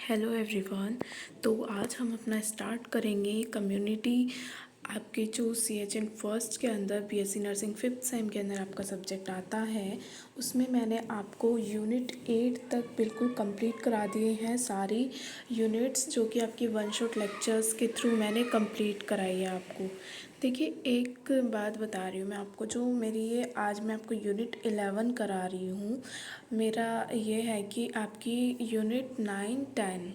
Hello everyone. तो आज हम अपना स्टार्ट करेंगे कम्युनिटी। आपके जो CHN फर्स्ट के अंदर BSc नर्सिंग फिफ्थ सेम के अंदर आपका सब्जेक्ट आता है, उसमें मैंने आपको यूनिट 8 तक बिल्कुल कंप्लीट करा दिए हैं। सारी यूनिट्स जो कि आपकी वन शॉट लेक्चर्स के थ्रू मैंने कंप्लीट कराई है आपको। देखिए, एक बात बता रही हूँ मैं आपको, जो मेरी ये आज मैं आपको यूनिट 11 करा रही हूँ। मेरा ये है कि आपकी यूनिट 9 10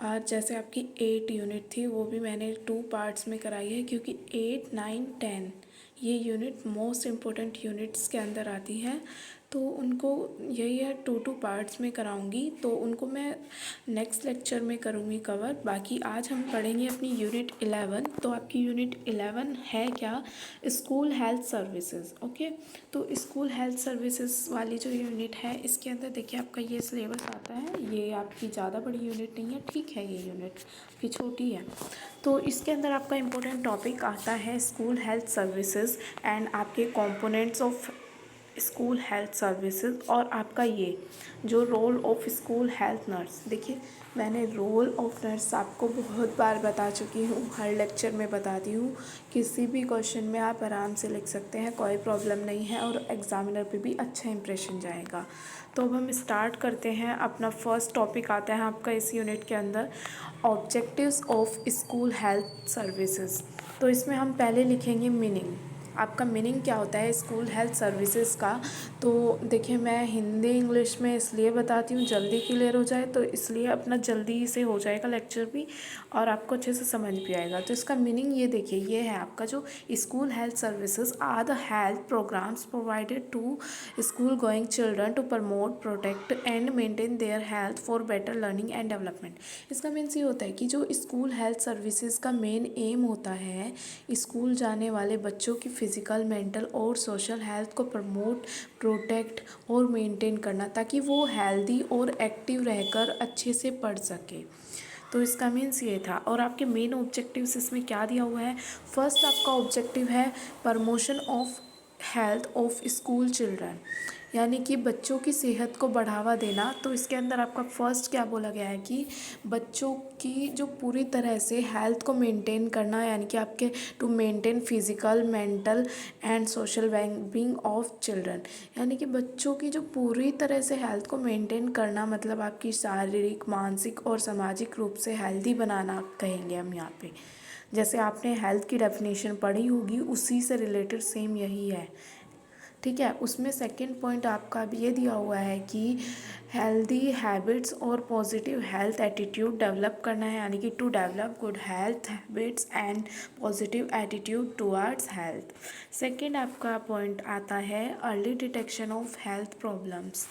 आज जैसे आपकी 8 यूनिट थी, वो भी मैंने 2 पार्ट्स में कराई है, क्योंकि 8 9 10 ये यूनिट मोस्ट इम्पोर्टेंट यूनिट्स के अंदर आती हैं। तो उनको यही है 2 पार्ट्स में कराऊंगी, तो उनको मैं नेक्स्ट लेक्चर में करूँगी कवर। बाकी आज हम पढ़ेंगे अपनी यूनिट 11। तो आपकी यूनिट 11 है क्या? School health services. ओके, तो स्कूल हेल्थ सर्विसेज वाली जो यूनिट है, इसके अंदर देखिए आपका ये सिलेबस आता है। ये आपकी ज़्यादा बड़ी यूनिट नहीं है, ठीक है, ये यूनिट आपकी छोटी है। तो इसके अंदर आपका इम्पोर्टेंट टॉपिक आता है स्कूल हेल्थ सर्विसेज एंड आपके components of school health services, और आपका ये जो role of school health nurse. देखिए, मैंने रोल ऑफ नर्स आपको बहुत बार बता चुकी हूँ, हर लेक्चर में बताती हूँ। किसी भी क्वेश्चन में आप आराम से लिख सकते हैं, कोई प्रॉब्लम नहीं है, और एग्जामिनर पे भी अच्छा इंप्रेशन जाएगा। तो अब हम स्टार्ट करते हैं। अपना फर्स्ट टॉपिक आता है आपका इस यूनिट के अंदर, objectives of school health services. तो इसमें हम पहले लिखेंगे मीनिंग। आपका मीनिंग क्या होता है स्कूल हेल्थ सर्विसेज का? तो देखिए, मैं हिंदी इंग्लिश में इसलिए बताती हूँ जल्दी क्लियर हो जाए, तो इसलिए अपना जल्दी से हो जाएगा लेक्चर भी, और आपको अच्छे से समझ भी आएगा। तो इसका मीनिंग ये देखिए, ये है आपका जो school health services are the health programmes provided to school going children to promote protect and maintain their health for better learning and development. इसका मीन्स ये होता है कि जो स्कूल हेल्थ सर्विसेज का मेन एम होता है, स्कूल जाने वाले बच्चों की फिज़िकल, मेंटल और सोशल हेल्थ को प्रमोट, प्रोटेक्ट और मेंटेन करना, ताकि वो हेल्दी और एक्टिव रहकर अच्छे से पढ़ सके। तो इसका मीन्स ये था। और आपके मेन ऑब्जेक्टिव्स इसमें क्या दिया हुआ है? फर्स्ट आपका ऑब्जेक्टिव है promotion of health of school children, यानी कि बच्चों की सेहत को बढ़ावा देना। तो इसके अंदर आपका फर्स्ट क्या बोला गया है कि बच्चों की जो पूरी तरह से हेल्थ को मेंटेन करना, यानी कि आपके to maintain physical, mental and social wellbeing of children, यानी कि बच्चों की जो पूरी तरह से हेल्थ को मेंटेन करना, मतलब आपकी शारीरिक, मानसिक और सामाजिक रूप से हेल्दी बनाना कहेंगे हम यहाँ पे। जैसे आपने हेल्थ की डेफिनेशन पढ़ी होगी, उसी से रिलेटेड सेम यही है, ठीक है। उसमें सेकंड पॉइंट आपका भी ये दिया हुआ है कि हेल्दी हैबिट्स और पॉजिटिव हेल्थ एटीट्यूड डेवलप करना है, यानी कि to develop good health habits and positive attitude towards health. Second आपका पॉइंट आता है early detection of health problems.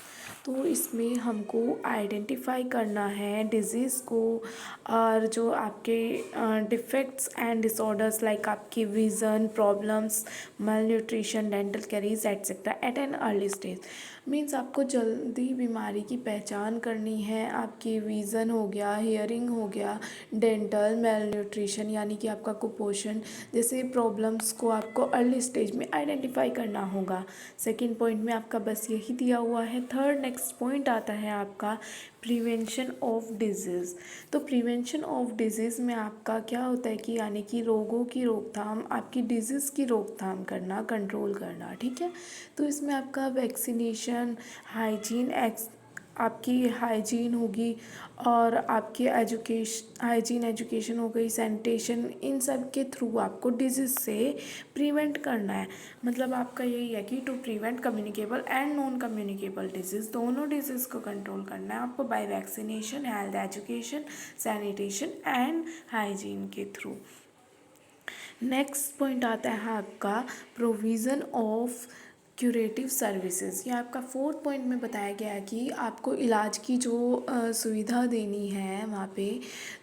तो इसमें हमको आइडेंटिफाई करना है डिजीज़ को, और जो आपके डिफेक्ट्स एंड डिसऑर्डर्स लाइक आपकी vision problems, malnutrition, dental caries etcetera at an early stage. Means आपको जल्दी बीमारी की पहचान करनी है। आपकी विज़न हो गया, हियरिंग हो गया, डेंटल, मेल न्यूट्रिशन यानी कि आपका कुपोषण जैसे प्रॉब्लम्स को आपको अर्ली स्टेज में आइडेंटिफाई करना होगा। सेकेंड पॉइंट में आपका बस यही दिया हुआ है। थर्ड नेक्स्ट पॉइंट आता है आपका प्रिवेंशन ऑफ डिजीज़। तो प्रिवेंशन ऑफ डिजीज़ में आपका क्या होता है कि यानी कि रोगों की रोकथाम, आपकी डिजीज़ की रोकथाम करना, कंट्रोल करना, ठीक है। तो इसमें आपका वैक्सीनेशन, हाइजीन आपकी हाइजीन होगी, और आपकी हाइजीन एजुकेशन हो गई, सैनिटेशन, इन सब के थ्रू आपको डिजीज़ से प्रिवेंट करना है। मतलब आपका यही है कि to prevent communicable and non communicable diseases, दोनों डिजीज़ को कंट्रोल करना है आपको by vaccination, health education, sanitation and hygiene के थ्रू। नेक्स्ट पॉइंट आता है आपका प्रोविज़न ऑफ क्यूरेटिव सर्विसेज। ये आपका फोर्थ पॉइंट में बताया गया है कि आपको इलाज की जो सुविधा देनी है वहाँ पे।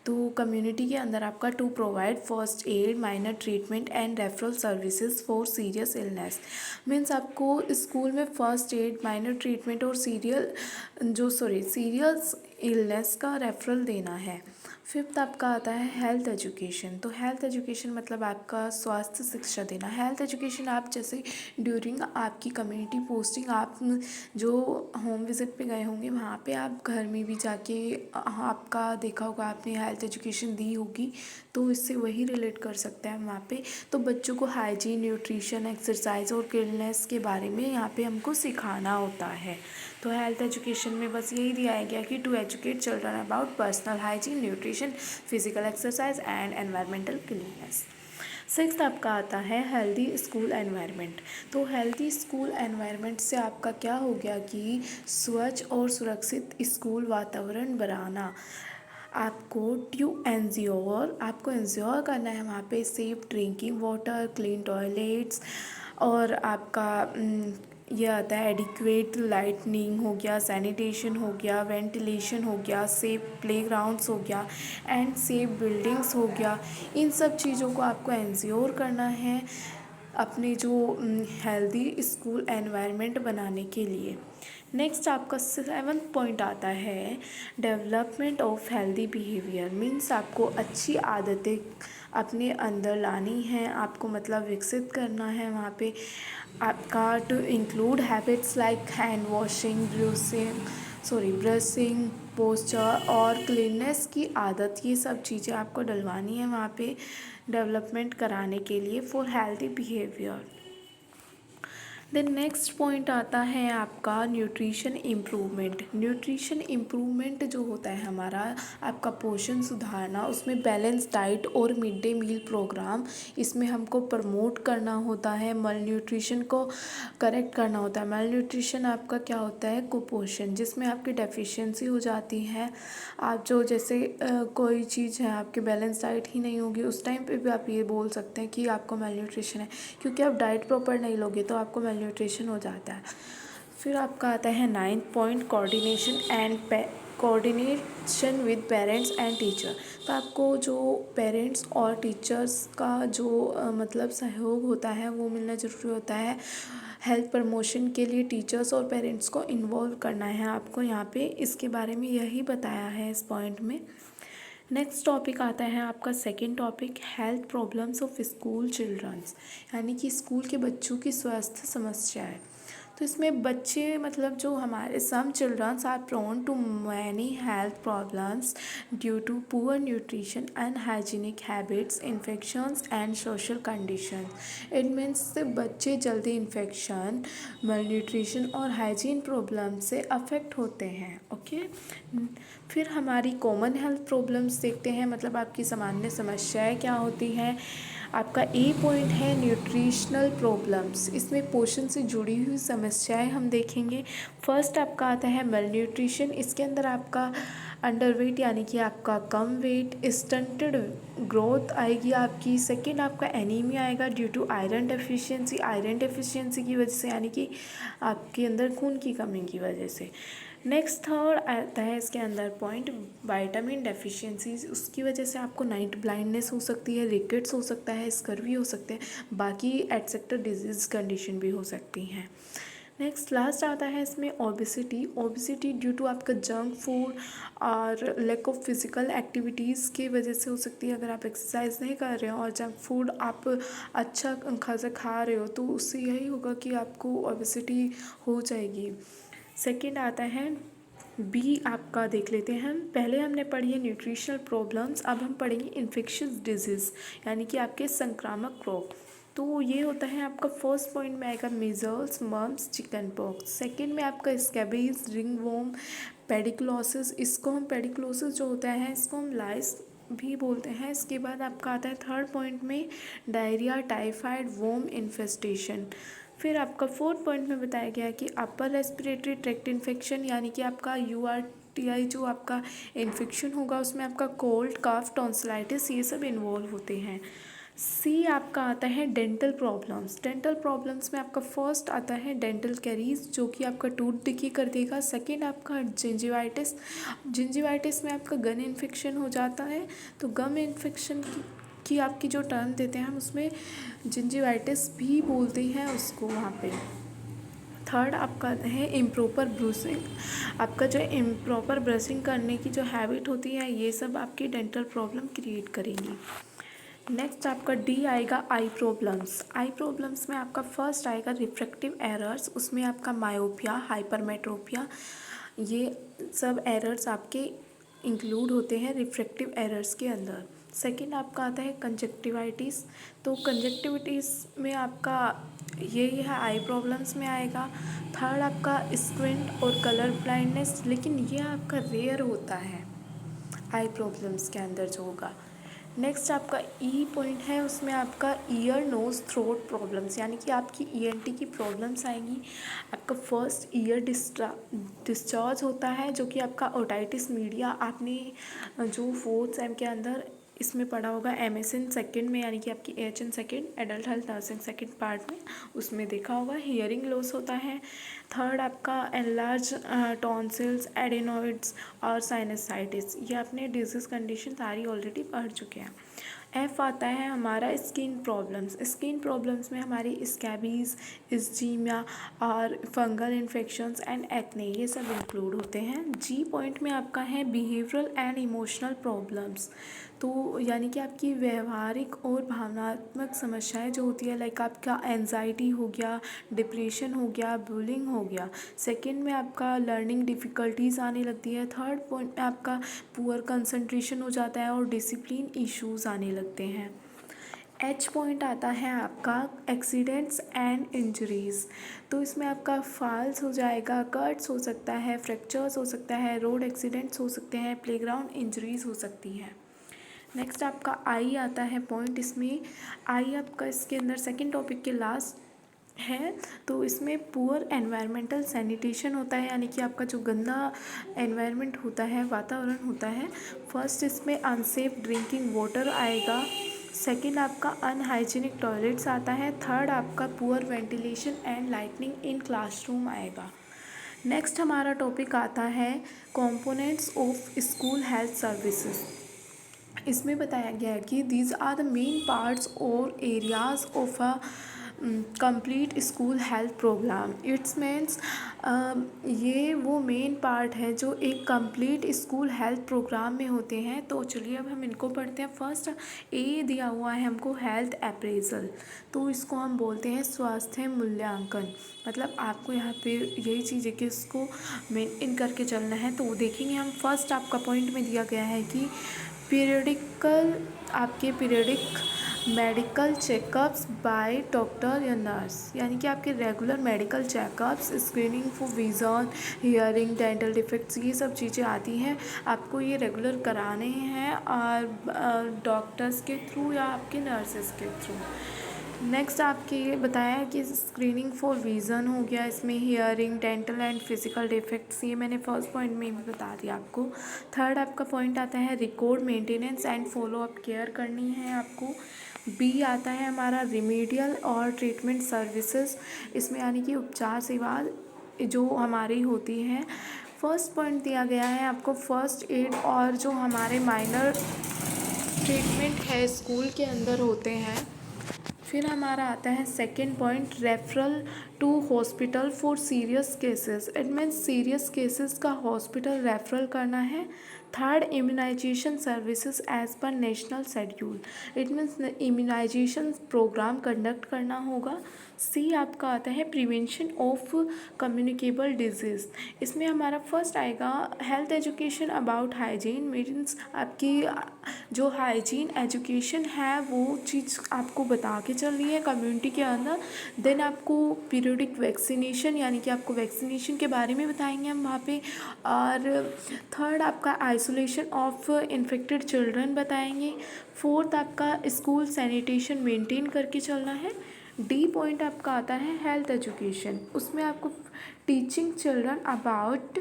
तो कम्युनिटी के अंदर आपका to provide first aid, minor treatment and referral services for serious illness. Means आपको स्कूल में फर्स्ट एड, माइनर ट्रीटमेंट और सीरियस इलनेस का रेफरल देना है। फिफ्थ आपका आता है हेल्थ एजुकेशन। तो हेल्थ एजुकेशन मतलब आपका स्वास्थ्य शिक्षा देना। हेल्थ एजुकेशन आप जैसे ड्यूरिंग आपकी कम्युनिटी पोस्टिंग आप जो होम विज़िट पे गए होंगे वहाँ पे आप घर में भी जाके आपका देखा होगा, आपने हेल्थ एजुकेशन दी होगी, तो इससे वही रिलेट कर सकते हैं वहाँ पे। तो बच्चों को हाइजीन, न्यूट्रिशन, एक्सरसाइज और क्लीननेस के बारे में यहाँ पे हमको सिखाना होता है। तो हेल्थ एजुकेशन में बस यही दिया गया कि to educate children about personal hygiene, nutrition, physical exercise and environmental cleanness. Sixth आपका आता है हेल्दी स्कूल एनवायरनमेंट। तो हेल्दी स्कूल एनवायरनमेंट से आपका क्या हो गया कि स्वच्छ और सुरक्षित स्कूल वातावरण बनाना। आपको इंश्योर करना है वहाँ पे safe drinking water, clean toilets, और आपका ये आता है एडिक्वेट लाइटनिंग हो गया, सैनिटेशन हो गया, वेंटिलेशन हो गया, सेफ प्लेग्राउंड्स हो गया एंड सेफ बिल्डिंग्स हो गया। इन सब चीज़ों को आपको इंश्योर करना है अपने जो हेल्दी स्कूल एनवायरनमेंट बनाने के लिए। नेक्स्ट आपका 7th पॉइंट आता है development of healthy behaviour. Means आपको अच्छी आदतें अपने अंदर लानी है, आपको मतलब विकसित करना है वहाँ पे। आपका to include habits like hand washing, brushing, posture और क्लीननेस की आदत, ये सब चीज़ें आपको डलवानी है वहाँ पे डेवलपमेंट कराने के लिए for healthy behaviour. Then next point आता है आपका न्यूट्रिशन इम्प्रूवमेंट। न्यूट्रिशन इम्प्रूवमेंट जो होता है हमारा आपका पोषण सुधारना, उसमें बैलेंस डाइट और मिड डे मील प्रोग्राम, इसमें हमको प्रमोट करना होता है। मल न्यूट्रिशन को करेक्ट करना होता है। मल न्यूट्रिशन आपका क्या होता है कुपोषण, जिसमें आपकी डेफिशिएंसी हो जाती है। आप जो जैसे कोई चीज़ है आपके बैलेंस डाइट ही नहीं होगी, उस टाइम पे भी आप ये बोल सकते हैं कि आपको मेल न्यूट्रिशन है, क्योंकि आप डाइट प्रॉपर नहीं लोगे तो आपको मेल न्यूट्रिशन हो जाता है। फिर आपका आता है 9th point coordination with parents and teacher. तो आपको जो पेरेंट्स और टीचर्स का जो मतलब सहयोग होता है वो मिलना ज़रूरी होता है। हेल्थ प्रमोशन के लिए टीचर्स और पेरेंट्स को इन्वॉल्व करना है आपको यहाँ पे, इसके बारे में यही बताया है इस पॉइंट में। नेक्स्ट टॉपिक आता है आपका second topic health problems of school childrens, यानी कि स्कूल के बच्चों की स्वास्थ्य समस्याएं। तो इसमें बच्चे मतलब जो हमारे some childrens are prone to many health problems due to poor nutrition and hygienic habits, infections and social condition. It means बच्चे जल्दी इन्फेक्शन, मल न्यूट्रिशन और हाइजीन प्रॉब्लम से अफेक्ट होते हैं। ओके, फिर हमारी कॉमन हेल्थ प्रॉब्लम्स देखते हैं, मतलब आपकी सामान्य समस्याएं क्या होती हैं। आपका ए पॉइंट है न्यूट्रिशनल प्रॉब्लम्स, इसमें पोषण से जुड़ी हुई समस्याएं हम देखेंगे। फर्स्ट आपका आता है मेल न्यूट्रिशन, इसके अंदर आपका अंडरवेट यानी कि आपका कम वेट, स्टंटेड ग्रोथ आएगी आपकी। सेकंड आपका एनीमिया आएगा ड्यू टू आयरन डेफिशिएंसी की वजह से, यानी कि आपके अंदर खून की कमी की वजह से। नेक्स्ट थर्ड आता है इसके अंदर पॉइंट विटामिन डेफिशिएंसीज, उसकी वजह से आपको नाइट ब्लाइंडनेस हो सकती है, रिकेट्स हो सकता है, स्कर्वी हो सकते हैं, बाकी एटसेट्रा डिजीज़ कंडीशन भी हो सकती हैं। नेक्स्ट लास्ट आता है इसमें ओबिसिटी ड्यू टू आपका जंक फूड और लैक ऑफ फिजिकल एक्टिविटीज़ की वजह से हो सकती है। अगर आप एक्सरसाइज नहीं कर रहे हो और जंक फूड आप अच्छा खासा खा रहे हो तो उससे यही होगा कि आपको ओबिसिटी हो जाएगी। सेकंड आता है बी, आपका देख लेते हैं हम। पहले हमने पढ़ी है न्यूट्रिशनल प्रॉब्लम्स, अब हम पढ़ेंगे इन्फेक्शियस डिजीज़, यानी कि आपके संक्रामक रोग। तो ये होता है आपका फर्स्ट पॉइंट में आएगा measles, mumps, chicken pox. Second में आपका स्कैबीज, रिंगवॉर्म, पेडिकुलोसिस, इसको हम पेडिकुलोसिस जो होता है इसको हम लाइस भी बोलते हैं। इसके बाद आपका आता है थर्ड पॉइंट में डायरिया, टाइफाइड, वोम इन्फेस्टेशन। फिर आपका फोर्थ पॉइंट में बताया गया कि अपर रेस्पिरेटरी ट्रैक्ट इन्फेक्शन, यानी कि आपका URTI जो आपका इन्फेक्शन होगा उसमें आपका कोल्ड, कफ, टॉन्सिलाइटिस ये सब इन्वॉल्व होते हैं। सी आपका आता है डेंटल प्रॉब्लम्स में आपका फर्स्ट आता है डेंटल कैरीज जो कि आपका टूथ डिके कर देगा। सेकेंड आपका जिंजिवाइटिस में आपका गन इन्फेक्शन हो जाता है, तो गम इन्फेक्शन की आपकी जो टर्म देते हैं हम उसमें जिंजिवाइटिस भी बोलते हैं उसको वहाँ पे। थर्ड आपका है इम्प्रॉपर ब्रूसिंग। आपका जो इम्प्रॉपर ब्रशिंग करने की जो हैबिट होती है ये सब आपकी डेंटल प्रॉब्लम क्रिएट करेंगी। नेक्स्ट आपका डी आएगा आई प्रॉब्लम्स। आई प्रॉब्लम्स में आपका फर्स्ट आएगा रिफ्रैक्टिव एरर्स, उसमें आपका मायोपिया, हाइपरमेट्रोपिया, ये सब एरर्स आपके इंक्लूड होते हैं रिफ्रैक्टिव एरर्स के अंदर। सेकंड आपका आता है कंजक्टिवाइटिस। तो कंजक्टिविटीज़ में आपका ये है आई प्रॉब्लम्स में आएगा। थर्ड आपका स्क्विंट और कलर ब्लाइंडनेस, लेकिन ये आपका रेयर होता है आई प्रॉब्लम्स के अंदर जो होगा। नेक्स्ट आपका ई पॉइंट है, उसमें आपका ईयर नोज थ्रोट प्रॉब्लम्स, यानी कि आपकी ईएनटी की प्रॉब्लम्स आएंगी। आपका फर्स्ट ईयर डिस्चार्ज होता है जो कि आपका ओटाइटिस मीडिया, आपने जो फोर्थ सेम के अंदर इसमें पढ़ा होगा एमएसएन सेकंड में, यानी कि आपकी HN second adult health nursing second part में, उसमें देखा होगा हियरिंग लॉस होता है। थर्ड आपका एनलार्ज टॉन्सिल्स, एडेनोइड्स और साइनसाइटिस, ये आपने डिजीज़ कंडीशन सारी ऑलरेडी पढ़ चुके हैं। एफ आता है हमारा स्किन प्रॉब्लम्स। स्किन प्रॉब्लम्स में हमारी स्कैबीज, इस्जीमिया और फंगल इन्फेक्शंस एंड एक्ने, ये सब इंक्लूड होते हैं। जी पॉइंट में आपका है बिहेवियरल एंड इमोशनल प्रॉब्लम्स। तो यानी कि आपकी व्यवहारिक और भावनात्मक समस्याएं जो होती है, लाइक आपका एंजाइटी हो गया, डिप्रेशन हो गया, बुलिंग हो गया। सेकंड में आपका लर्निंग डिफ़िकल्टीज़ आने लगती है। थर्ड पॉइंट में आपका पुअर कंसंट्रेशन हो जाता है और डिसिप्लिन इश्यूज़ आने लगते हैं। एच पॉइंट आता है आपका एक्सीडेंट्स एंड इंजरीज़। तो इसमें आपका फॉल्स हो जाएगा, कट्स हो सकता है, फ्रैक्चर्स हो सकता है, रोड एक्सीडेंट्स हो सकते हैं, प्लेग्राउंड इंजरीज़ हो सकती हैं। नेक्स्ट आपका आई आता है पॉइंट, इसमें आई आपका इसके अंदर सेकंड टॉपिक के लास्ट है। तो इसमें पुअर एनवायरमेंटल सैनिटेशन होता है, यानी कि आपका जो गंदा एनवायरनमेंट होता है, वातावरण होता है। फर्स्ट इसमें अनसेफ ड्रिंकिंग वाटर आएगा। सेकंड आपका अनहाइजीनिक टॉयलेट्स आता है। थर्ड आपका poor ventilation and lightning in classroom आएगा। नेक्स्ट हमारा टॉपिक आता है components of school health services. इसमें बताया गया है कि these are the main parts और areas of a complete school health program. It's means ये वो मेन पार्ट है जो एक कंप्लीट स्कूल हेल्थ प्रोग्राम में होते हैं। तो चलिए अब हम इनको पढ़ते हैं। फर्स्ट ए दिया हुआ है हमको हेल्थ अप्रेजल, तो इसको हम बोलते हैं स्वास्थ्य मूल्यांकन। मतलब आपको यहाँ पे यही चीज़ है कि इसको मेंटेन करके चलना है। तो देखेंगे हम, फर्स्ट आपका पॉइंट में दिया गया है कि periodic medical checkups by doctor या नर्स, यानी कि आपके regular medical checkups, screening for vision, hearing, dental defects, ये सब चीज़ें आती हैं, आपको ये रेगुलर कराने हैं और डॉक्टर्स के थ्रू या आपके नर्सेस के थ्रू। नेक्स्ट आपके ये बताया कि स्क्रीनिंग फॉर विज़न हो गया, इसमें hearing, dental and physical defects, ये मैंने फर्स्ट पॉइंट में भी बता दिया आपको। थर्ड आपका पॉइंट आता है record maintenance and follow up care करनी है आपको। बी आता है हमारा रिमीडियल और ट्रीटमेंट सर्विसेज, इसमें यानी कि उपचार सेवा जो हमारी होती है। फर्स्ट पॉइंट दिया गया है आपको फर्स्ट एड और जो हमारे माइनर ट्रीटमेंट है स्कूल के अंदर होते हैं। फिर हमारा आता है second point referral to hospital for serious cases. It means serious cases का हॉस्पिटल रेफरल करना है। Third immunisation services as per national schedule, it means immunisation programme conduct करना होगा। सी आपका आता है प्रिवेंशन ऑफ कम्युनिकेबल डिजीज़, इसमें हमारा फर्स्ट आएगा health education about hygiene, means आपकी जो हाइजीन एजुकेशन है वो चीज़ आपको बता के चलनी है कम्युनिटी के अंदर। देन आपको पीरियडिक वैक्सीनेशन, यानी कि आपको वैक्सीनेशन के बारे में बताएंगे हम वहाँ पे। और थर्ड आपका आइसोलेशन ऑफ इन्फेक्टेड चिल्ड्रन बताएंगे। फोर्थ आपका स्कूल सैनिटेशन मेंटेन करके चलना है। डी पॉइंट आपका आता है हेल्थ एजुकेशन, उसमें आपको teaching children about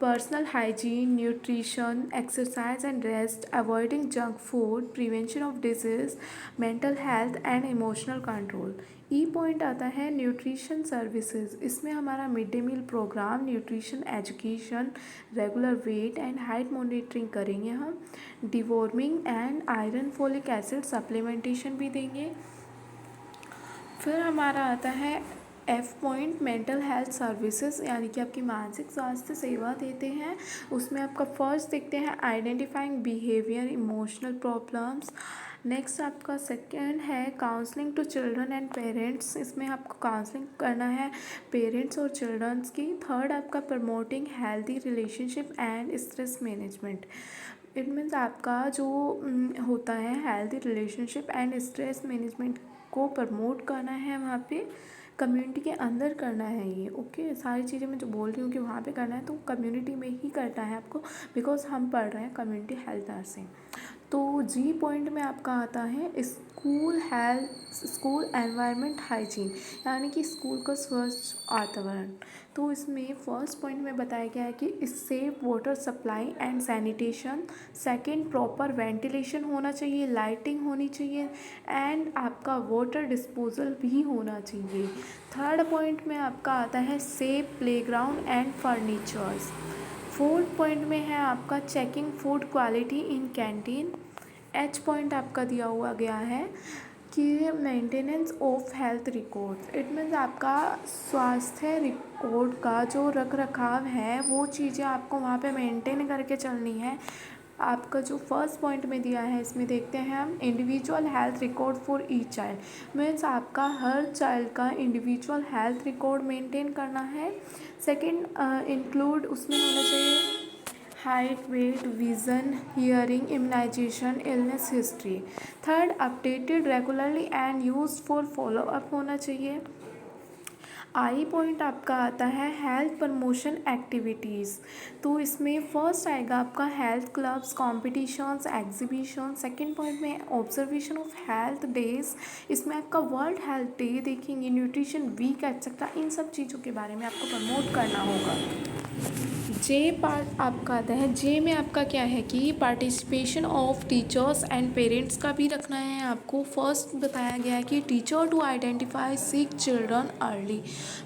personal hygiene, nutrition, exercise and rest, avoiding junk food, prevention of disease, mental health and emotional control. E point आता है न्यूट्रिशन सर्विसेज, इसमें हमारा mid day meal programme, nutrition education, regular weight and height monitoring करेंगे हम। Deworming and iron folic acid supplementation भी देंगे। फिर हमारा आता है F point mental health services यानी कि आपकी मानसिक स्वास्थ्य सेवा देते हैं। उसमें आपका फर्स्ट देखते हैं identifying behaviour emotional problems. Next आपका सेकंड है counselling to children and parents, इसमें आपको काउंसलिंग करना है पेरेंट्स और चिल्ड्रंस की। थर्ड आपका promoting healthy relationship and stress management. It means आपका जो होता है healthy relationship and stress management को प्रमोट करना है वहाँ पे, कम्युनिटी के अंदर करना है ये। ओके, सारी चीज़ें मैं जो बोल रही हूँ कि वहाँ पे करना है तो कम्युनिटी में ही करना है आपको, बिकॉज हम पढ़ रहे हैं कम्युनिटी हेल्थ नर्सिंग। तो जी पॉइंट में आपका आता है school health, school environment hygiene यानी कि स्कूल का स्वच्छ वातावरण। तो इसमें फर्स्ट पॉइंट में बताया गया है कि safe water supply and sanitation. Second proper ventilation होना चाहिए, लाइटिंग होनी चाहिए एंड आपका वाटर डिस्पोजल भी होना चाहिए। थर्ड पॉइंट में आपका आता है safe playground and furnitures. Fourth point में है आपका checking food quality in canteen. H point आपका दिया हुआ गया है कि maintenance of health records. It means आपका स्वास्थ्य रिकॉर्ड का जो रख रखाव है वो चीज़ें आपको वहाँ पे मेंटेन करके चलनी है। आपका जो फर्स्ट पॉइंट में दिया है इसमें देखते हैं हम individual health record for each child. Means आपका हर चाइल्ड का इंडिविजुअल हेल्थ रिकॉर्ड मेंटेन करना है। सेकंड इंक्लूड उसमें होना चाहिए height weight vision hearing immunisation illness history. Third updated regularly and use for follow up होना चाहिए। आई पॉइंट आपका आता है हेल्थ प्रमोशन एक्टिविटीज़। तो इसमें फर्स्ट आएगा आपका health clubs competitions exhibition. Second point में ऑब्जर्वेशन ऑफ हेल्थ डेज, इसमें आपका वर्ल्ड हेल्थ डे देखेंगे, न्यूट्रिशन वीक एक्सेट्रा, इन सब चीज़ों के बारे में आपको प्रमोट करना होगा। जे पार्ट आपका आता है, जे में आपका क्या है कि participation of teachers and parents का भी रखना है आपको। फर्स्ट बताया गया है कि teacher to identify sick children early.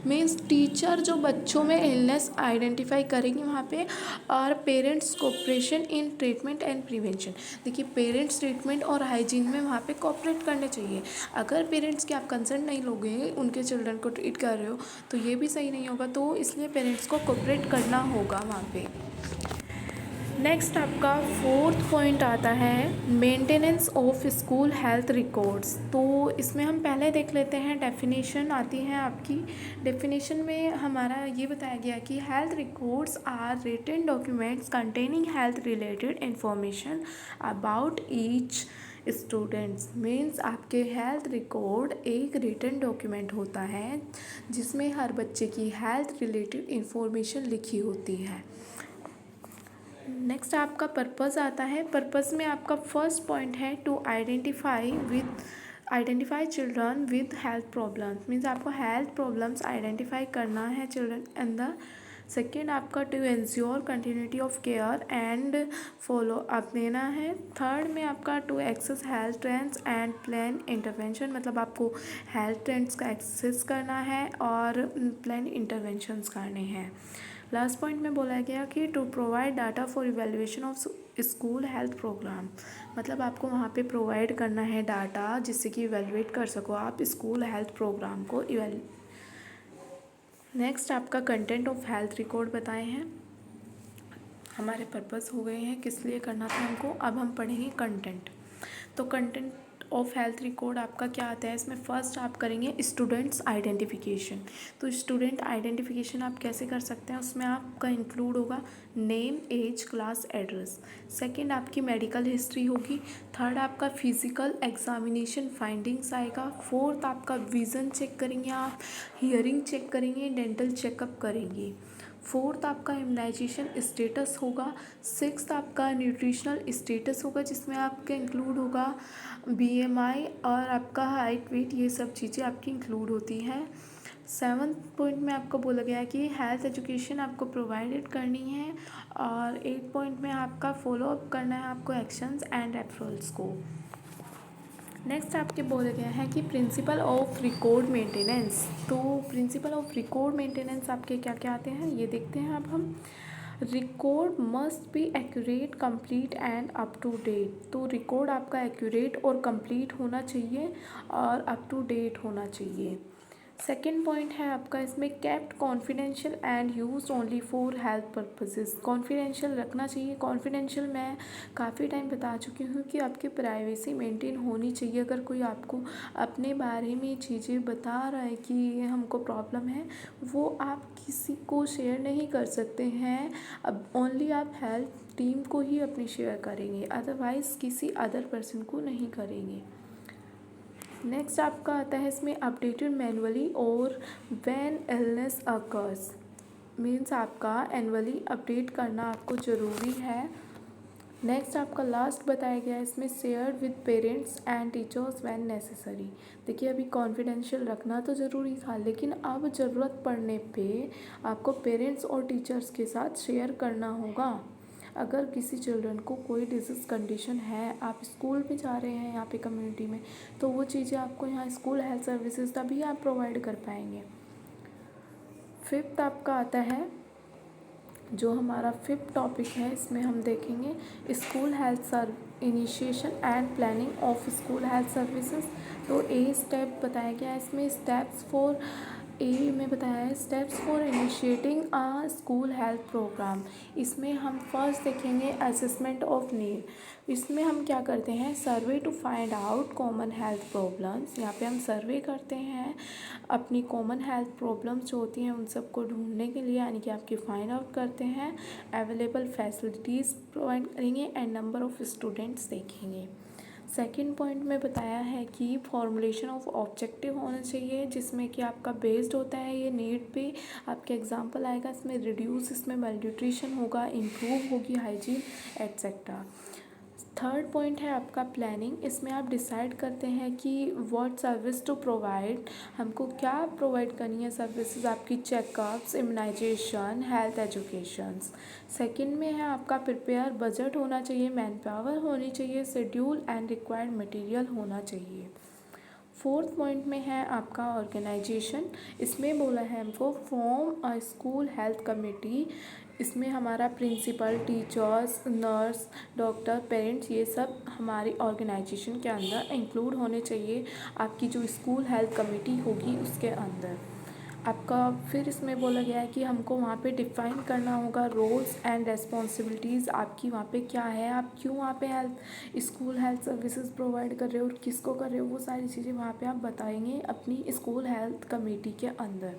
Means teacher जो बच्चों में इलनेस आइडेंटिफाई करेंगे वहाँ पे, और parents cooperation in treatment and prevention. देखिए पेरेंट्स ट्रीटमेंट और हाइजीन में वहाँ पे कोऑपरेट करने चाहिए। अगर पेरेंट्स की आप कंसर्न नहीं लोगे, उनके चिल्ड्रन को ट्रीट कर रहे हो तो ये भी सही नहीं होगा, तो इसलिए पेरेंट्स को कोऑपरेट करना होगा वहाँ पे। नेक्स्ट आपका फोर्थ पॉइंट आता है maintenance of school health records. तो इसमें हम पहले देख लेते हैं डेफिनेशन आती है आपकी। डेफिनेशन में हमारा ये बताया गया कि health records are written documents containing health related information about each students. Means आपके हेल्थ रिकॉर्ड एक रिटन डॉक्यूमेंट होता है जिसमें हर बच्चे की हेल्थ रिलेटेड इंफॉर्मेशन लिखी होती है। नेक्स्ट आपका पर्पस आता है। पर्पस में आपका फर्स्ट पॉइंट है to identify children with health problems. Means आपको हेल्थ प्रॉब्लम्स आइडेंटिफाई करना है चिल्ड्रन अंदर। सेकेंड आपका to ensure continuity of care and follow up देना है। थर्ड में आपका to access health trends and plan intervention, मतलब आपको हेल्थ ट्रेंड्स का एक्सेस करना है और प्लान इंटरवेंशंस करने हैं। लास्ट पॉइंट में बोला गया कि to provide data for evaluation of school health programme, मतलब आपको वहाँ पे प्रोवाइड करना है डाटा जिससे कि इवेल्युएट कर सको आप स्कूल हेल्थ प्रोग्राम को। नेक्स्ट आपका कंटेंट ऑफ हेल्थ रिकॉर्ड बताए हैं। हमारे पर्पस हो गए हैं किस लिए करना था हमको। अब हम पढ़ेंगे कंटेंट। तो कंटेंट ऑफ हेल्थ रिकॉर्ड आपका क्या आता है, इसमें फर्स्ट आप करेंगे स्टूडेंट्स आइडेंटिफिकेशन। तो स्टूडेंट आइडेंटिफिकेशन आप कैसे कर सकते हैं, उसमें आपका इंक्लूड होगा name age class address. Second आपकी मेडिकल हिस्ट्री होगी। थर्ड आपका फिजिकल एग्जामिनेशन फाइंडिंग्स आएगा। फोर्थ आपका विज़न चेक करेंगे आप, हियरिंग चेक करेंगे, डेंटल चेकअप करेंगे। फोर्थ आपका इम्यूनाइजेशन स्टेटस होगा। सिक्स्थ आपका न्यूट्रिशनल स्टेटस होगा जिसमें आपका इंक्लूड होगा बीएमआई और आपका हाइट वेट, ये सब चीज़ें आपकी इंक्लूड होती हैं। सेवन्थ पॉइंट में आपको बोला गया है कि हेल्थ एजुकेशन आपको प्रोवाइडेड करनी है। और 8 पॉइंट में आपका फॉलो अप करना है आपको एक्शंस एंड रेफरल्स को। नेक्स्ट आपके बोला गया है कि प्रिंसिपल ऑफ रिकॉर्ड मेंटेनेंस। तो प्रिंसिपल ऑफ रिकॉर्ड मेंटेनेंस आपके क्या क्या आते हैं ये देखते हैं अब हम। Record must be accurate complete and up to date. तो रिकॉर्ड आपका एक्यूरेट और कंप्लीट होना चाहिए और अप टू डेट होना चाहिए। सेकेंड पॉइंट है आपका इसमें kept confidential and use only for health purposes. Confidential रखना चाहिए। कॉन्फिडेंशियल मैं काफ़ी टाइम बता चुकी हूँ कि आपकी प्राइवेसी मेंटेन होनी चाहिए। अगर कोई आपको अपने बारे में चीज़ें बता रहा है कि ये हमको प्रॉब्लम है, वो आप किसी को शेयर नहीं कर सकते हैं। अब ओनली आप हेल्थ टीम को ही अपनी शेयर करेंगे, अदरवाइज़ किसी अदर पर्सन को नहीं करेंगे। नेक्स्ट आपका आता है इसमें अपडेटेड मैनुअली और व्हेन इलनेस अकर्स। मीन्स आपका एनुअली अपडेट करना आपको ज़रूरी है। नेक्स्ट आपका लास्ट बताया गया है इसमें shared with parents and teachers when necessary. देखिए अभी कॉन्फिडेंशियल रखना तो ज़रूरी था, लेकिन अब ज़रूरत पड़ने पे आपको पेरेंट्स और टीचर्स के साथ शेयर करना होगा। अगर किसी चिल्ड्रन को कोई डिजीज़ कंडीशन है, आप स्कूल में जा रहे हैं यहाँ पे कम्युनिटी में, तो वो चीज़ें आपको यहाँ स्कूल हेल्थ सर्विसेज तभी आप प्रोवाइड कर पाएंगे। फिफ्थ आपका आता है, जो हमारा फिफ्थ टॉपिक है, इसमें हम देखेंगे school health initiation and planning of school health services. तो ए स्टेप बताया गया है इसमें। स्टेप्स फॉर ए में बताया है steps for initiating a school health programme. इसमें हम फर्स्ट देखेंगे असेसमेंट ऑफ नीड। इसमें हम क्या करते हैं, survey to find out common health problems. यहाँ पे हम सर्वे करते हैं अपनी कॉमन हेल्थ प्रॉब्लम्स जो होती हैं उन सबको ढूंढने के लिए, यानी कि आपकी फाइंड आउट करते हैं। अवेलेबल फैसिलिटीज़ प्रोवाइड करेंगे एंड नंबर ऑफ़ स्टूडेंट्स देखेंगे। सेकंड पॉइंट में बताया है कि फॉर्मुलेशन ऑफ ऑब्जेक्टिव होना चाहिए, जिसमें कि आपका बेस्ड होता है ये नीड पे। आपके एग्जांपल आएगा इसमें रिड्यूस, इसमें मेलन्यूट्रिशन होगा, इम्प्रूव होगी हाइजीन एट्सेट्रा। थर्ड पॉइंट है आपका प्लानिंग। इसमें आप डिसाइड करते हैं कि व्हाट सर्विस टू प्रोवाइड, हमको क्या प्रोवाइड करनी है सर्विसेज आपकी, checkups, immunisation, health educations. Second में है आपका प्रिपेयर, बजट होना चाहिए, मैन पावर होनी चाहिए, शेड्यूल एंड रिक्वायर्ड मटेरियल होना चाहिए। फोर्थ पॉइंट में है आपका ऑर्गेनाइजेशन। इसमें बोला है हमको form a school health committee. इसमें हमारा principal, teachers, nurse, doctor, parents, ये सब हमारी ऑर्गेनाइजेशन के अंदर इंक्लूड होने चाहिए, आपकी जो स्कूल हेल्थ कमेटी होगी उसके अंदर। आपका फिर इसमें बोला गया है कि हमको वहाँ पे डिफ़ाइन करना होगा रोल्स एंड रेस्पॉन्सिबिलिटीज़ आपकी वहाँ पे क्या है, आप क्यों वहाँ पे health school health services provide कर रहे हो और किसको कर रहे हो, वो सारी चीज़ें वहाँ पे आप बताएंगे अपनी स्कूल हेल्थ कमेटी के अंदर।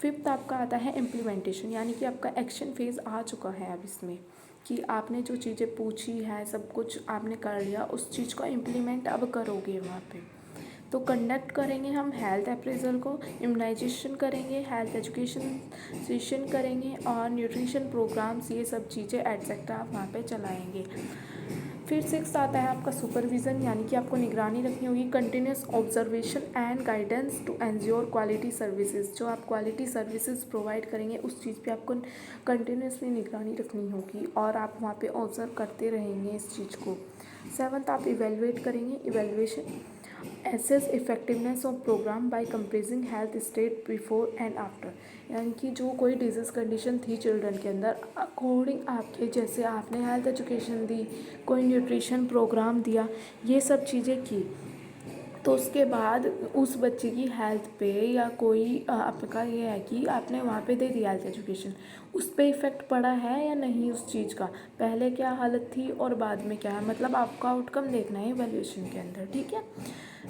फिफ्थ आपका आता है इम्प्लीमेंटेशन, यानी कि आपका एक्शन फेज़ आ चुका है अब इसमें, कि आपने जो चीज़ें पूछी है सब कुछ आपने कर लिया, उस चीज़ को इम्प्लीमेंट अब करोगे वहाँ पे। तो कंडक्ट करेंगे हम हेल्थ अप्रेजल को, इम्यूनाइजेशन करेंगे, हेल्थ एजुकेशन सेशन करेंगे और न्यूट्रिशन प्रोग्राम्स, ये सब चीज़ें एट्सेट्रा आप वहाँ पे चलाएंगे। फिर सिक्स आता है आपका सुपरविज़न, यानी कि आपको निगरानी रखनी होगी, continuous observation and guidance to ensure quality services. जो आप क्वालिटी सर्विसेज प्रोवाइड करेंगे उस चीज़ पे आपको कंटिन्यूसली निगरानी रखनी होगी और आप वहाँ पे ऑब्जर्व करते रहेंगे इस चीज़ को। सेवन्थ आप इवेलुएट करेंगे, evaluation assess effectiveness of programme by comparing health state before and after. यानी कि जो कोई डिजीज़ कंडीशन थी चिल्ड्रन के अंदर, अकॉर्डिंग आपके, जैसे आपने हेल्थ एजुकेशन दी, कोई न्यूट्रिशन प्रोग्राम दिया, ये सब चीज़ें की, तो उसके बाद उस बच्चे की हेल्थ पे या कोई आपका ये है कि आपने वहाँ पे दे दिया हेल्थ एजुकेशन, उस पर इफ़ेक्ट पड़ा है या नहीं उस चीज़ का, पहले क्या हालत थी और बाद में क्या है, मतलब आपका आउटकम देखना है इवैल्यूएशन के अंदर। ठीक है,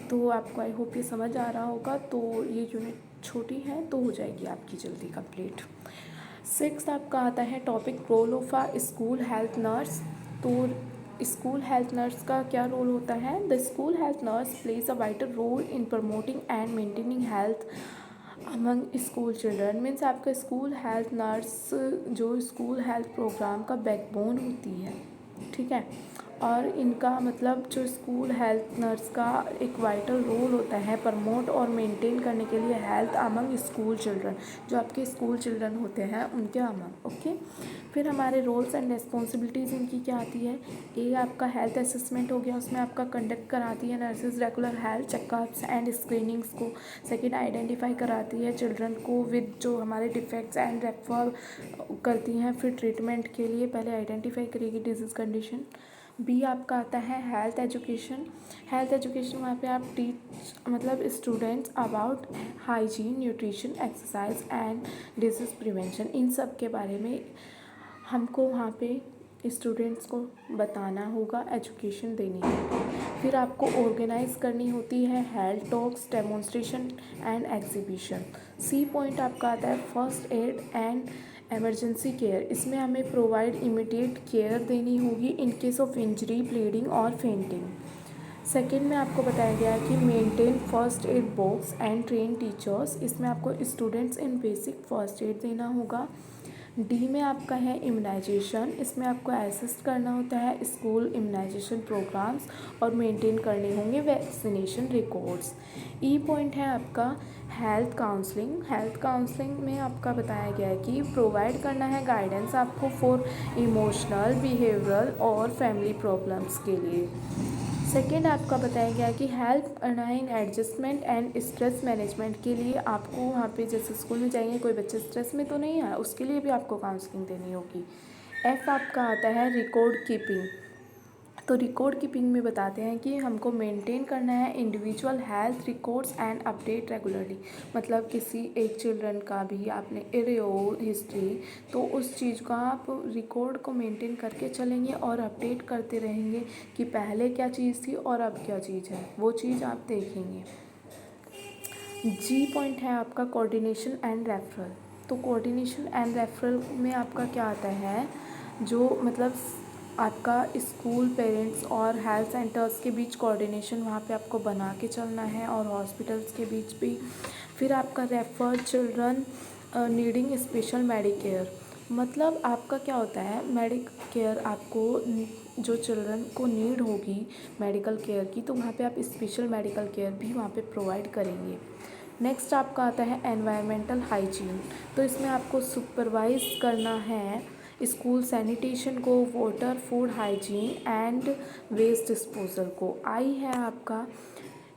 तो आपको आई होप ये समझ आ रहा होगा। तो ये यूनिट छोटी है तो हो जाएगी आपकी जल्दी कंप्लीट। सिक्स्थ आपका आता है topic role of a school health nurse. तो स्कूल हेल्थ नर्स का क्या रोल होता है, the school health nurse plays a vital role in promoting and maintaining health among school children. Means आपका स्कूल हेल्थ नर्स जो school health programme का backbone होती है। ठीक है, और इनका मतलब जो स्कूल हेल्थ नर्स का एक वाइटल रोल होता है प्रमोट और मेंटेन करने के लिए हेल्थ अमंग स्कूल चिल्ड्रन, जो आपके स्कूल चिल्ड्रन होते हैं उनके अमंग। ओके, फिर हमारे रोल्स एंड रिस्पॉन्सिबिलिटीज़ इनकी क्या आती है, ये आपका हेल्थ असेसमेंट हो गया, उसमें आपका कंडक्ट कराती है nurses regular health checkups and screenings को। सेकेंड, आइडेंटिफाई कराती है चिल्ड्रन को विद जो हमारे डिफेक्ट्स एंड रेफर करती हैं फिर ट्रीटमेंट के लिए, पहले आइडेंटिफाई करेगी डिजीज़ कंडीशन, बी आपका आता है हेल्थ एजुकेशन। हेल्थ एजुकेशन वहाँ पे आप टीच मतलब students about hygiene, nutrition, exercise and disease prevention, इन सब के बारे में हमको वहाँ पे स्टूडेंट्स को बताना होगा, एजुकेशन देनी होगी। फिर आपको ऑर्गेनाइज करनी होती है health talks, demonstration and exhibition. C point आपका आता है first aid and emergency care. इसमें हमें प्रोवाइड इमीडिएट केयर देनी होगी in case of injury, bleeding और फेंटिंग। सेकेंड में आपको बताया गया है कि maintain first aid box and train teachers. इसमें आपको students in basic first aid देना होगा। डी में आपका है इम्यूनाइजेशन। इसमें आपको असिस्ट करना होता है स्कूल इम्यूनाइजेशन प्रोग्राम्स और मेंटेन करने होंगे वैक्सीनेशन रिकॉर्ड्स। ई पॉइंट है आपका हेल्थ काउंसलिंग। हेल्थ काउंसलिंग में आपका बताया गया है कि प्रोवाइड करना है गाइडेंस आपको फॉर इमोशनल, बिहेवियरल और फैमिली प्रॉब्लम्स के लिए। सेकेंड आपका बताया गया है कि हेल्प करना है इन एडजस्टमेंट एंड स्ट्रेस मैनेजमेंट के लिए। आपको वहाँ पे जैसे स्कूल में जाएंगे कोई बच्चे स्ट्रेस में तो नहीं है, उसके लिए भी आपको काउंसलिंग देनी होगी। एफ आपका आता है रिकॉर्ड कीपिंग। तो रिकॉर्ड कीपिंग में बताते हैं कि हमको मेंटेन करना है individual health records and update regularly. मतलब किसी एक चिल्ड्रन का भी आपने एरियो हिस्ट्री, तो उस चीज़ का आप रिकॉर्ड को मेंटेन करके चलेंगे और अपडेट करते रहेंगे कि पहले क्या चीज़ थी और अब क्या चीज़ है, वो चीज़ आप देखेंगे। जी पॉइंट है आपका कोऑर्डिनेशन एंड रेफरल। तो कोऑर्डिनेशन एंड रेफरल में आपका क्या आता है, जो मतलब आपका स्कूल, पेरेंट्स और हेल्थ सेंटर्स के बीच कोऑर्डिनेशन वहाँ पे आपको बना के चलना है और हॉस्पिटल्स के बीच भी। फिर आपका refer children needing special medicare. मतलब आपका क्या होता है, मेडिक केयर आपको जो चिल्ड्रन को नीड होगी मेडिकल केयर की, तो वहाँ पे आप स्पेशल मेडिकल केयर भी वहाँ पे प्रोवाइड करेंगे। नेक्स्ट आपका आता है एनवायरमेंटल हाइजीन। तो इसमें आपको सुपरवाइज करना है स्कूल सैनिटेशन को, water, food hygiene and waste disposal को। आई है आपका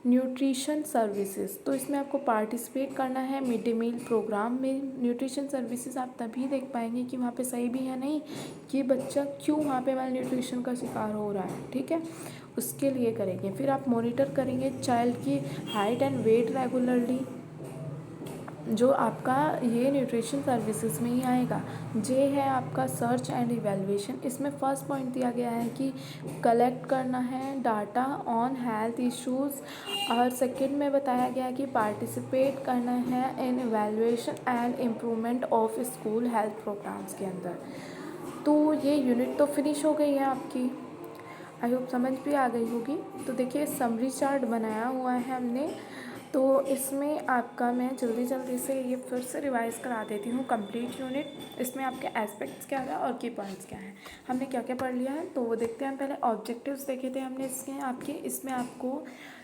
न्यूट्रिशन सर्विसेज। तो इसमें आपको पार्टिसिपेट करना है मिड डे मील प्रोग्राम में। न्यूट्रिशन सर्विसेज आप तभी देख पाएंगे कि वहाँ पे सही भी है नहीं, कि बच्चा क्यों वहाँ पे माल न्यूट्रिशन का शिकार हो रहा है, ठीक है, उसके लिए करेंगे। फिर आप मॉनिटर करेंगे चाइल्ड की हाइट एंड वेट रेगुलरली, जो आपका ये न्यूट्रिशन सर्विसेज में ही आएगा। जे है आपका सर्च एंड इवैल्यूएशन। इसमें फर्स्ट पॉइंट दिया गया है कि कलेक्ट करना है डाटा ऑन हेल्थ इश्यूज़, और सेकंड में बताया गया है कि पार्टिसिपेट करना है in evaluation and improvement of school health programs के अंदर। तो ये यूनिट तो फिनिश हो गई है आपकी, आई होप समझ भी आ गई होगी। तो देखिए समरी चार्ट बनाया हुआ है हमने, तो इसमें आपका मैं जल्दी से ये फिर से रिवाइज करा देती हूँ कंप्लीट यूनिट। इसमें आपके एस्पेक्ट्स क्या है और की पॉइंट्स क्या हैं, हमने क्या क्या पढ़ लिया है तो वो देखते हैं। हम पहले ऑब्जेक्टिव्स देखे थे हमने इसके आपके। इसमें आपको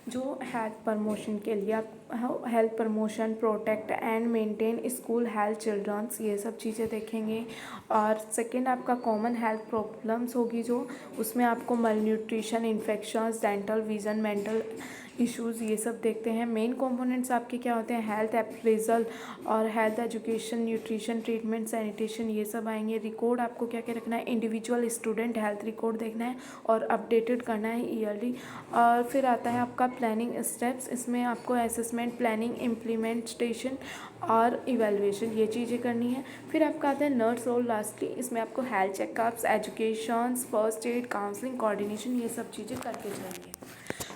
जो हेल्थ प्रमोशन के लिए आप health promotion, protect and maintain school health childrens, ये सब चीज़ें देखेंगे। और सेकंड आपका कॉमन हेल्थ प्रॉब्लम्स होगी जो, उसमें आपको मल nutrition, infections, dental, vision, mental issues, ये सब देखते हैं। मेन कंपोनेंट्स आपके क्या होते हैं, हेल्थ अप्रेजल और health education, nutrition, treatment, sanitation, ये सब आएंगे। रिकॉर्ड आपको क्या क्या रखना है, इंडिविजुअल स्टूडेंट हेल्थ रिकॉर्ड देखना है और अपडेटेड करना है ईयरली। और फिर आता है आपका प्लानिंग स्टेप्स। इसमें आपको असेसमेंट, प्लानिंग, इम्प्लीमेंटेशन और इवैल्यूएशन, ये चीज़ें करनी है। फिर आपका आता है नर्स रोल लास्टली। इसमें आपको health checkups, education, first aid, counselling, coordination, ये सब चीज़ें करके जाएंगे।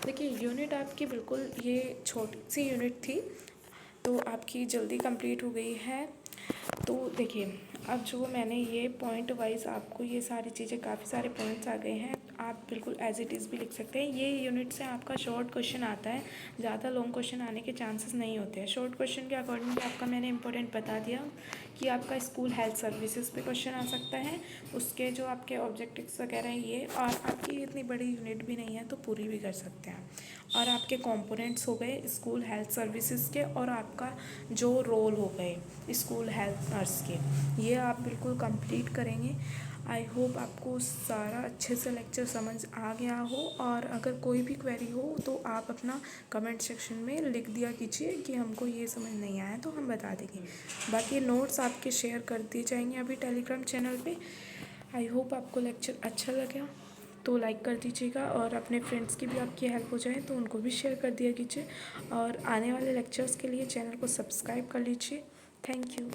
देखिए यूनिट आपकी बिल्कुल ये छोटी सी यूनिट थी, तो आपकी जल्दी कंप्लीट हो गई है। तो देखिए अब जो मैंने ये पॉइंट वाइज आपको ये सारी चीज़ें, काफ़ी सारे पॉइंट्स आ गए हैं, आप बिल्कुल एज इट इज़ भी लिख सकते हैं। ये यूनिट से आपका शॉर्ट क्वेश्चन आता है, ज़्यादा लॉन्ग क्वेश्चन आने के चांसेस नहीं होते हैं। शॉर्ट क्वेश्चन के अकॉर्डिंग आपका मैंने इंपॉर्टेंट बता दिया कि आपका स्कूल हेल्थ सर्विसेज पे क्वेश्चन आ सकता है, उसके जो आपके ऑब्जेक्टिव्स वगैरह हैं ये, और आपकी इतनी बड़ी यूनिट भी नहीं है तो पूरी भी कर सकते हैं। और आपके कंपोनेंट्स हो गए स्कूल हेल्थ सर्विसेज के, और आपका जो रोल हो गए स्कूल हेल्थ नर्स के, ये आप बिल्कुल कंप्लीट करेंगे। आई होप आपको सारा अच्छे से लेक्चर समझ आ गया हो, और अगर कोई भी क्वेरी हो तो आप अपना कमेंट सेक्शन में लिख दिया कीजिए कि हमको ये समझ नहीं आया, तो हम बता देंगे। बाकी नोट्स आपके शेयर कर दिए जाएंगे अभी टेलीग्राम चैनल पे। आई होप आपको लेक्चर अच्छा लगा। तो लाइक कर दीजिएगा और अपने फ्रेंड्स की भी आपकी हेल्प हो जाए तो उनको भी शेयर कर दिया कीजिए और आने वाले लेक्चर्स के लिए चैनल को सब्सक्राइब कर लीजिए। Thank you.